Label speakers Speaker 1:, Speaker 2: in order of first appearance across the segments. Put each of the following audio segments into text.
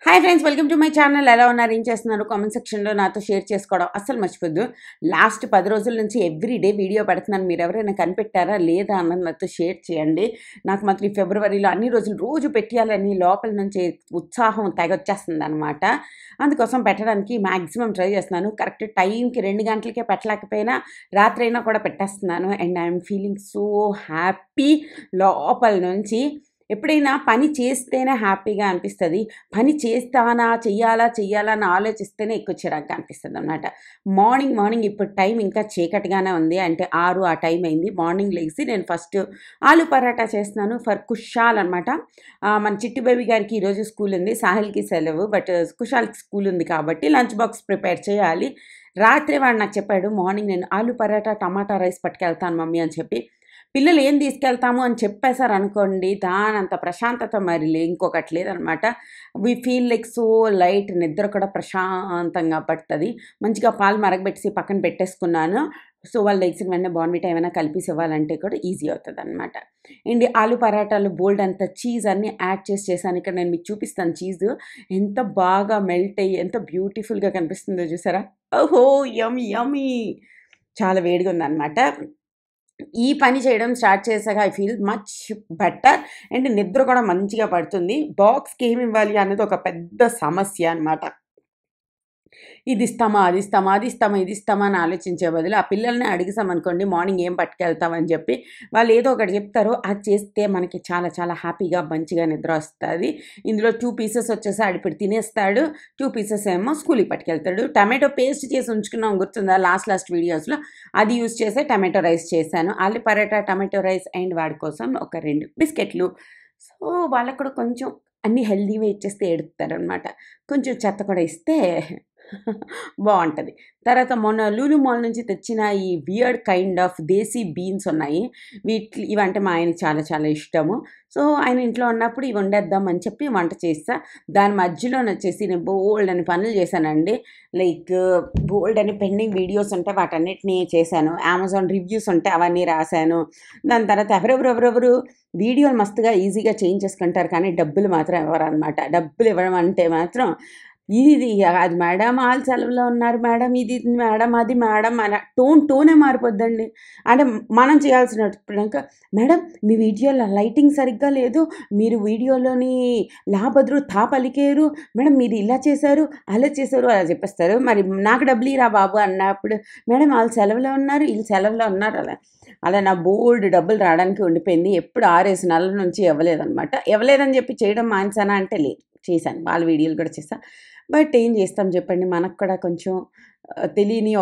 Speaker 1: Hi friends, welcome to my channel. ఎలా ఉన్నారు, ఏం చేస్తున్నారు? కామెంట్ సెక్షన్లో నాతో షేర్ చేసుకోవడం అస్సలు మర్చిపోద్దు. లాస్ట్ 10 రోజుల నుంచి ఎవ్రీడే వీడియో పెడుతున్నాను. మీరు ఎవరైనా కనిపెట్టారా లేదా అన్నది నాతో షేర్ చేయండి. నాకు మాత్రం ఈ ఫిబ్రవరిలో అన్ని రోజులు రోజు పెట్టాలని లోపల నుంచి ఉత్సాహం తెగొచ్చేస్తుంది అనమాట. అందుకోసం పెట్టడానికి మ్యాక్సిమం ట్రై చేస్తున్నాను. కరెక్ట్ టైంకి 2 గంటలకే పెట్టలేకపోయినా రాత్రైనా కూడా పెట్టేస్తున్నాను. And I'm feeling so happy లోపల నుంచి. ఎప్పుడైనా పని చేస్తేనే హ్యాపీగా అనిపిస్తుంది. పని చేస్తానా, చెయ్యాలా అని ఆలోచిస్తేనే ఎక్కువ చిరాకుగా అనిపిస్తుంది అనమాట. మార్నింగ్ ఇప్పుడు టైం ఇంకా చీకటిగానే ఉంది. అంటే 6 ఆ టైం అయింది. మార్నింగ్ లెగిసి నేను ఫస్ట్ ఆలు పరాటా చేస్తున్నాను ఫర్ కుషాల్ అనమాట. మన చిట్టి బేబీ గారికి ఈరోజు స్కూల్ ఉంది, సాహిల్కి సెలవు. బట్ కుషాల్కి స్కూల్ ఉంది కాబట్టి లంచ్ బాక్స్ ప్రిపేర్ చేయాలి. రాత్రి వాడు నాకు చెప్పాడు, మార్నింగ్ నేను ఆలు పరాటా టమాటా రైస్ పట్టుకెళ్తాను మమ్మీ అని చెప్పి. పిల్లలు ఏం తీసుకెళ్తాము అని చెప్పేశారనుకోండి, దానంత ప్రశాంతత మరి ఇంకొకటి లేదనమాట. We feel like so light. నిద్ర కూడా ప్రశాంతంగా పడుతుంది. మంచిగా పాలు మరగబెట్టేసి పక్కన పెట్టేసుకున్నాను. సో వాళ్ళు లెగ్సిన వెంటనే బార్న్‌విటా ఏమైనా కలిపేసి ఇవ్వాలంటే కూడా ఈజీ అవుతుందనమాట. అండ్ ఆలు పరాటాలు బోల్డ్ అంత చీజ్ అన్నీ యాడ్ చేశాను. ఇక్కడ నేను మీకు చూపిస్తాను చీజు ఎంత బాగా మెల్ట్ అయ్యి ఎంత బ్యూటిఫుల్‌గా కనిపిస్తుందో చూసారా? ఓహో! యమ్మీ యమ్మీ. చాలా వేడిగా ఉందనమాట. ఈ పని చేయడం స్టార్ట్ చేశాక I feel much better. And నిద్ర కూడా మంచిగా పడుతుంది. బాక్స్‌కి ఏమి ఇవ్వాలి అనేది ఒక పెద్ద సమస్య అనమాట. ఇది ఇస్తామా, అది ఇస్తామా అని ఆలోచించే బదులు ఆ పిల్లల్ని అడిగేసామనుకోండి, మార్నింగ్ ఏం పట్టుకెళ్తామని చెప్పి వాళ్ళు ఏదో ఒకటి చెప్తారు. అది చేస్తే మనకి చాలా చాలా హ్యాపీగా మంచిగా నిద్ర వస్తుంది. ఇందులో 2 పీసెస్ వచ్చేసి ఆడిప్పుడు తినేస్తాడు. 2 పీసెస్ ఏమో స్కూల్‌కి పట్టుకెళ్తాడు. టమాటో పేస్ట్ చేసి ఉంచుకున్నాం, గుర్తుందా లాస్ట్ వీడియోస్‌లో? అది యూజ్ చేసే టమాటో రైస్ చేశాను. ఆలు పరాటా, టమాటో రైస్ అండ్ వాడి కోసం ఒక 2 బిస్కెట్లు. సో వాళ్ళకి కూడా కొంచెం అన్నీ హెల్తీవే ఇచ్చేస్తే ఏడుస్తారనమాట. కొంచెం చెత్త కూడా ఇస్తే బావుంటది. తర్వాత మొన్న లూలు మాల్ నుంచి తెచ్చిన ఈ weird kind of desi beans ఉన్నాయి. ఇవంటే మా ఆయనకి చాలా చాలా ఇష్టము. సో ఆయన ఇంట్లో ఉన్నప్పుడు ఇవి వండేద్దాం అని చెప్పి వంట చేసా. దాని మధ్యలోనొచ్చేసి నేను బోలెడన్ని పనులు చేశానండి. లైక్ బోలెడన్ని పెండింగ్ వీడియోస్ ఉంటే వాటన్నిటిని చేశాను. అమెజాన్ రివ్యూస్ ఉంటే అవన్నీ రాశాను. దాని తర్వాత ఎవరెవరు వీడియోలు మస్తుగా ఈజీగా చేయించేసుకుంటారు, కానీ డబ్బులు మాత్రం ఇవ్వరనమాట. డబ్బులు ఇవ్వడం అంటే మాత్రం ఇది అది మేడం ఆళ్ళు సెలవులో ఉన్నారు మేడం, ఇది మేడం, అది మేడం మన టోనే మారిపోద్దండి. అంటే మనం చేయాల్సినప్పుడంక మేడం మీ వీడియోలో లైటింగ్ సరిగ్గా లేదు, మీరు వీడియోలోని లా బదులు తా పలికేరు, మేడం మీరు ఇలా చేశారు, అలా చేశారు అలా చెప్పేస్తారు. మరి నాకు డబ్బులు ఇరా బాబు అన్నప్పుడు మేడం ఆళ్ళు సెలవులో ఉన్నారు, ఈళ్ళు సెలవులో ఉన్నారు అలా నా బోలెడు డబ్బులు రావడానికి ఉండిపోయింది. ఎప్పుడు 6, 5 నెలల నుంచి ఇవ్వలేదనమాట. ఇవ్వలేదని చెప్పి చేయడం మానేసానా అంటే లేదు, చేశాను. వాళ్ళ వీడియోలు కూడా చేశా. బట్ ఏం చేస్తాం చెప్పండి, మనకు కూడా కొంచెం తెలియని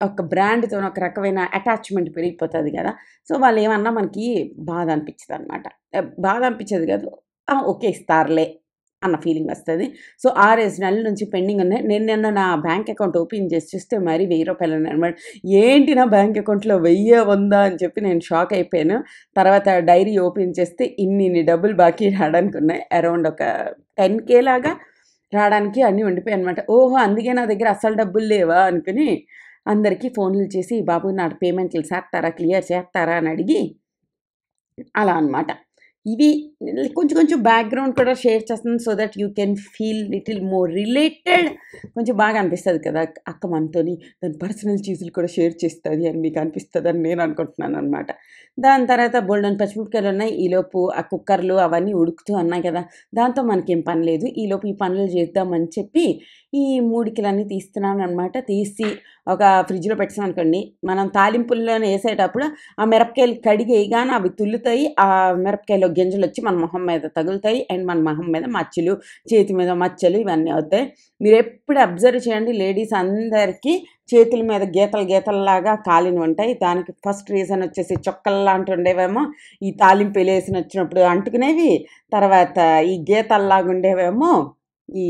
Speaker 1: ఒక బ్రాండ్‌తోని ఒక రకమైన అటాచ్‌మెంట్ పెరిగిపోతది గదా! సో వాళ్ళేమన్నా మనకి బాధ అనిపిచ్చదనమాట. బాధ అనిపిచ్చేది కాదు. ఆ! ఓకే ఇస్తారులే అన్న ఫీలింగ్ వస్తది. సో 6, 5 నెలల నుంచి పెండింగ్ ఉన్నాయి. నేను నిన్న నా బ్యాంక్ అకౌంట్ ఓపెన్ చేసి చూస్తే మరి రూ. 1000 ఉన్నాయన్నమాట. ఏంటి నా బ్యాంక్ అకౌంట్‌లో 1000 ఉందా అని చెప్పి నేను షాక్ అయిపోయాను. తర్వాత డైరీ ఓపెన్ చేస్తే ఇన్నిన్ని డబ్బులు బాకీ రావడానికి ఉన్నాయి. అరౌండ్ ఒక 10,000 లాగా రావడానికి అన్నీ ఉండిపోయాయనమాట. ఓహో! అందుకే నా దగ్గర అస్సలు డబ్బులు లేవా అనుకుని అందరికీ ఫోన్‌లు చేసి, బాబు నా పేమెంట్లు చేత్తారా, క్లియర్ చేత్తారా అని అడిగి అలా అనమాట. ఇవి కొంచెం బ్యాక్‌గ్రౌండ్ కూడా షేర్ చేస్తున్నాను. So that you can feel little more related. కొంచెం బాగా అనిపిస్తది కదా! అక్క మనతోని తన పర్సనల్ చీజులు కూడా షేర్ చేస్తది అని మీకు అనిపిస్తదని నేను అనుకుంటున్నాననమాట. దాని తర్వాత బోలెడన్ని పచ్చిమిరపకాయలున్నాయి. ఈలోపు ఆ కుక్కర్లు అవన్నీ ఉడుకుతూ ఉన్నాయి కదా! దాంతో మనకేం పని లేదు. ఈలోపు ఈ పనులు చేద్దామని చెప్పి ఈ మూడికలన్నీ తీస్తున్నాననమాట. తీసి ఒక ఫ్రిడ్జ్‌లో పెట్టేసామనుకోండి, మనం తాలింపుల్లోనే ఏసేటప్పుడు ఆ మిరపకాయలు కడిగేయగానే అవి తుల్లుతాయి. ఆ మిరపకాయలో గింజలొచ్చి మన మొహం మీద తగులుతాయి. అండ్ మన మొహం మీద మచ్చలు, చేతి మీద మచ్చలు ఇవన్నీ అవుతాయి. మీరెప్పుడు అబ్జర్వ్ చేయండి, లేడీస్ అందరికీ చేతుల మీద గీతల్లాగా కాలినవుంటాయి. దానికి ఫస్ట్ రీజన్ వచ్చేసి చొక్కల్లాంటి ఉండేవేమో ఈ తాలింపులేసినొచ్చినప్పుడు అంటుకునేవి. తర్వాత ఈ గీతల్లాగా ఉండేవేమో ఈ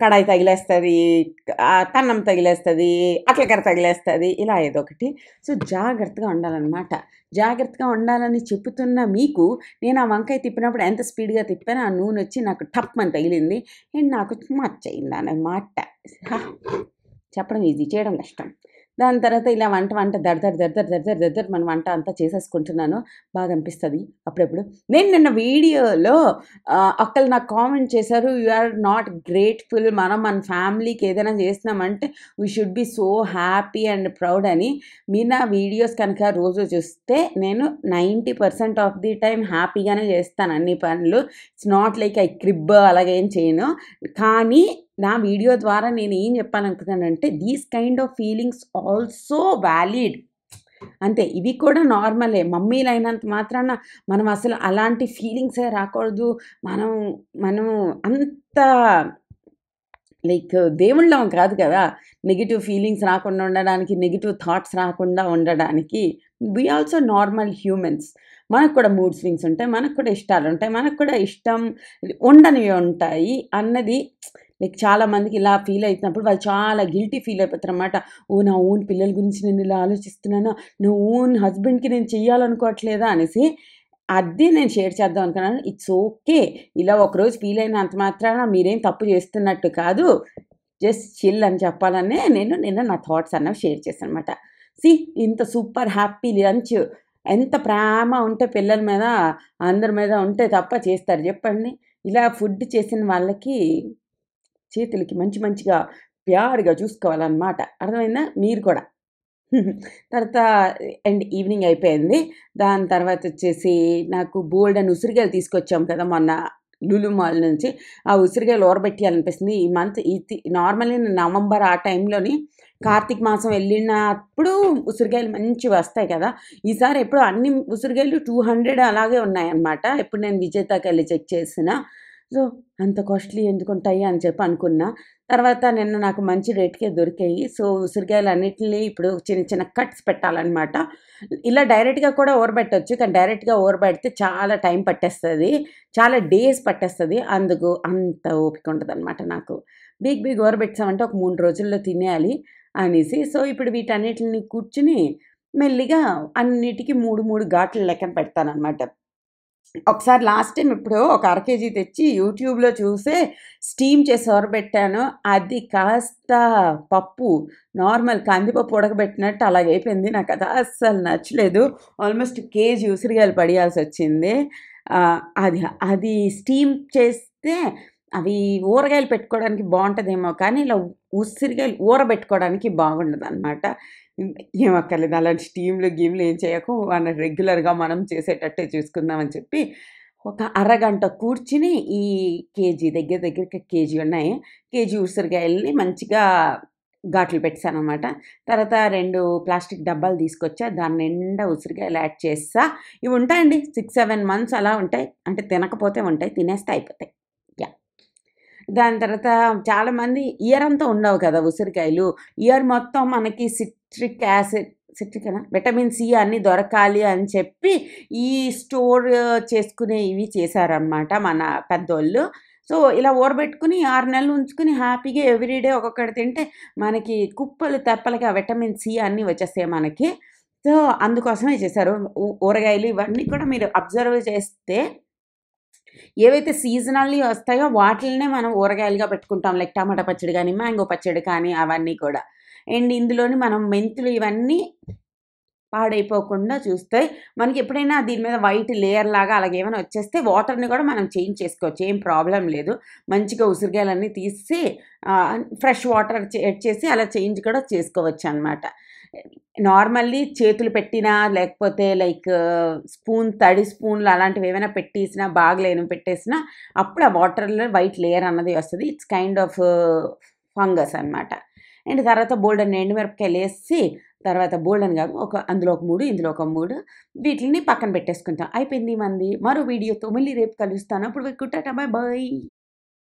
Speaker 1: కడాయి తగిలేస్తది, కన్నం తగిలేస్తది, అట్లకర్ర తగిలేస్తది, ఇలా ఏదోకటి. సో జాగ్రత్తగా ఉండాలనమాట. జాగ్రత్తగా ఉండాలని చెప్పుతున్న మీకు నేను ఆ వంకాయ తిప్పినప్పుడు ఎంత స్పీడ్‌గా తిప్పానో ఆ నూనొచ్చి నాకు టప్‌మని తగిలింది. అండ్ నాకు మచ్చయిందనమాట. చెప్పడం ఈజీ, చేయడం కష్టం. దాని తర్వాత ఇలా వంట దడదడ మన వంట అంతా చేసేసుకుంటున్నాను. బాగా అనిపిస్తది అప్పుడప్పుడు. నేను నిన్న వీడియోలో ఒకళ్ళు నాకు కామెంట్ చేశారు, "యూ ఆర్ నాట్ గ్రేట్‌ఫుల్. మనం మన ఫ్యామిలీకి ఏదైనా చేసినామంటే we should be so happy and proud" అని. మీరు నా వీడియోస్ కనుక రోజు చూస్తే నేను 90% ఆఫ్ ది టైమ్ హ్యాపీగానే చేస్తాను అన్ని పనులు. It's not like I crib అలాగేం చేయను. కానీ నా వీడియో ద్వారా నేను ఏం చెప్పాలనుకున్నానంటే these kind of feelings also valid. అంతే, ఇవి కూడా నార్మలే. మమ్మీలైనంత మాత్రాన మనం అసలు అలాంటి ఫీలింగ్సే రాకూడదు. మనం మనం అంత లైక్ దేవుళ్ళం కాదు కదా! నెగెటివ్ ఫీలింగ్స్ రాకుండా ఉండడానికి, నెగెటివ్ థాట్స్ రాకుండా ఉండడానికి. We also normal humans. మనకు కూడా మూడ్ స్వింగ్స్ ఉంటాయి. మనకు కూడా ఇష్టాలుంటాయి. మనకు కూడా ఇష్టం ఉండనివి ఉంటాయి అన్నది లైక్ చాలామందికి ఇలా ఫీల్ అవుతున్నప్పుడు వాళ్ళు చాలా గిల్టీ ఫీల్ అయిపోతారనమాట. ఓ నా ఓన్ పిల్లల గురించి నేను ఇలా ఆలోచిస్తున్నానా, నా ఓన్ హస్బెండ్కి నేను చెయ్యాలనుకోవట్లేదా అనేసి. అది నేను షేర్ చేద్దాం అనుకున్నాను. It's okay. ఇలా ఒకరోజు ఫీల్ అయినంత మాత్రాన మీరేం తప్పు చేస్తున్నట్టు కాదు. జస్ట్ చిల్ అని చెప్పాలనే నేను నిన్న నా థాట్స్ అన్నవి షేర్ చేశాను అనమాట. ఇంత సూపర్ హ్యాపీ లంచ్. ఎంత ప్రేమ ఉంటే పిల్లల మీద, అందరి మీద ఉంటే తప్ప చేస్తారు చెప్పండి? ఇలా ఫుడ్ చేసిన వాళ్ళకి చేతులకి మంచిగా ప్యార్‌గా చూసుకోవాలనమాట. అర్థమైందా? మీరు కూడా. తర్వాత అండ్ ఈవినింగ్ అయిపోయింది. దాని తర్వాతొచ్చేసి నాకు బోలెడన్ని ఉసిరికాయలు తీసుకొచ్చాం కదా మొన్న లులు మాల్ నుంచి. ఆ ఉసిరికాయలు ఊరబెట్టియాలనిపిస్తుంది. ఈ మంత్ నార్మల్లీ నవంబర్ ఆ టైంలోని కార్తీక మాసం వెళ్ళినప్పుడు ఉసిరికాయలు మంచివి వస్తాయి కదా! ఈసారి ఎప్పుడో అన్ని ఉసిరికాయలు 200 అలాగే ఉన్నాయన్నమాట. ఎప్పుడు నేను విజేతకెళ్ళి చెక్ చేసినా. సో, అంత కాస్ట్‌లీ ఎందుకుంటాయి అని చెప్పి అనుకున్నా. తర్వాత నిన్న నాకు మంచి రేట్‌కే దొరికాయి. సో, ఉసిరికాయలన్నిటిని ఇప్పుడు చిన్న కట్స్ పెట్టాలనమాట. ఇలా డైరెక్ట్‌గా కూడా ఊరబెట్టొచ్చు. కానీ డైరెక్ట్‌గా ఊరబెడితే చాలా టైం పట్టేస్తది. చాలా డేస్ పట్టేస్తది. అందుకు అంత ఓపిక ఉండదనమాట నాకు. బిగ్ ఊరబెట్టేసామంటే ఒక 3 రోజుల్లో తినేయాలి అనేసి. సో, ఇప్పుడు వీటన్నిటిని కూర్చొని మెల్లిగా అన్నిటికి 3 ఘాట్లు లెక్కన పెడతాననమాట. ఒకసారి లాస్ట్ టైమ్ ఎప్పుడో ఒక అర కేజీ తెచ్చి యూట్యూబ్‌లో చూసే స్టీమ్ చేసి ఊరబెట్టాను. అది కాస్త పప్పు నార్మల్ కందిపప్పు ఉడకబెట్టినట్టు అలాగైపోయింది. నాకది అస్సలు నచ్చలేదు. ఆల్మోస్ట్ కేజీ ఉసిరికాయలు పడేయాల్సొచ్చింది. అది అది స్టీమ్ చేస్తే అవి ఊరగాయలు పెట్టుకోవడానికి బావుంటదేమో కానీ, ఇలా ఉసిరికాయలు ఊరబెట్టుకోవడానికి బాగుండదనమాట. ఏం అక్కర్లేదు. అలాంటి స్టీమ్‌లు, గీమ్‌లు ఏం చేయకు. మన రెగ్యులర్‌గా మనం చేసేటట్టే చూసుకుందాం అని చెప్పి, ఒక అరగంట కూర్చుని ఈ దగ్గరికి కేజీ ఉన్నాయి. కేజీ ఉసిరికాయలని మంచిగా ఘాట్లు పెట్టేసాననమాట. తర్వాత 2 ప్లాస్టిక్ డబ్బాలు తీసుకొచ్చా. దాని నిండా ఉసిరికాయలు యాడ్ చేసేసా. ఇవి ఉంటాయండి 6, 7 మంత్స్ అలా ఉంటాయి. అంటే తినకపోతే ఉంటాయి. తినేస్తే అయిపోతాయి. యాహ్! దాని తర్వాత చాలామంది ఇయర్ అంతా ఉండవు కదా ఉసిరికాయలు. ఇయర్ మొత్తం మనకి సిట్రికేనా? విటమిన్ సి అన్నీ దొరకాలి అని చెప్పి ఈ స్టోర్ చేసుకునే ఇవి చేశారనమాట మన పెద్దోళ్ళు. సో, ఇలా ఊరబెట్టుకొని 6 నెలలు ఉంచుకొని హ్యాపీగా ఎవ్రీడే ఒక్కొక్కటి తింటే మనకి కుప్పలు తెప్పలుగా విటమిన్ సి అన్నీ వచ్చేస్తాయి మనకి. సో, అందుకోసమే చేశారు. ఊరగాయలు ఇవన్నీ కూడా మీరు అబ్జర్వ్ చేస్తే ఏవైతే సీజనల్లీ వస్తాయో వాటిల్నే మనం ఊరగాయలుగా పెట్టుకుంటాం. లైక్ టమాటా పచ్చడి గానీ, మ్యాంగో పచ్చడి కానీ అవన్నీ కూడా. అండ్ ఇందులోని మనం మెంతులు ఇవన్నీ పాడైపోకుండా చూస్తాయి. మనకెప్పుడైనా దీని మీద వైట్ లేయర్ లాగా అలాగేమైనా వచ్చేస్తే వాటర్‌ని కూడా మనం చేంజ్ చేసుకోవచ్చు. ఏం ప్రాబ్లమ్ లేదు. మంచిగా ఉసిరికాయలన్నీ తీసి ఫ్రెష్ వాటర్ చేసి అలా చేంజ్ కూడా చేసుకోవచ్చనమాట. నార్మల్లీ చేతులు పెట్టినా లేకపోతే లైక్ తడి స్పూన్‌లు అలాంటివి ఏమైనా పెట్టేసినా బాగలేనివి పెట్టేసినా అప్పుడు ఆ వాటర్‌లో వైట్ లేయర్ అన్నది వస్తది. ఇట్స్ కైండ్ ఆఫ్ ఫంగస్ అనమాట. అండ్ తర్వాత బోలెడన్ని ఎండుమిరపకాయలేసి తర్వాత బోలెడన్ని కాదు అందులో ఒక 3, ఇందులో ఒక 3 వీటిలిని పక్కన పెట్టేసుకుంటాం. అయిపోయింది మనది. మరో వీడియోతో మళ్ళీ రేపు కలుస్తాను. అప్పటి వరకు టాటా బాయ్ బాయ్.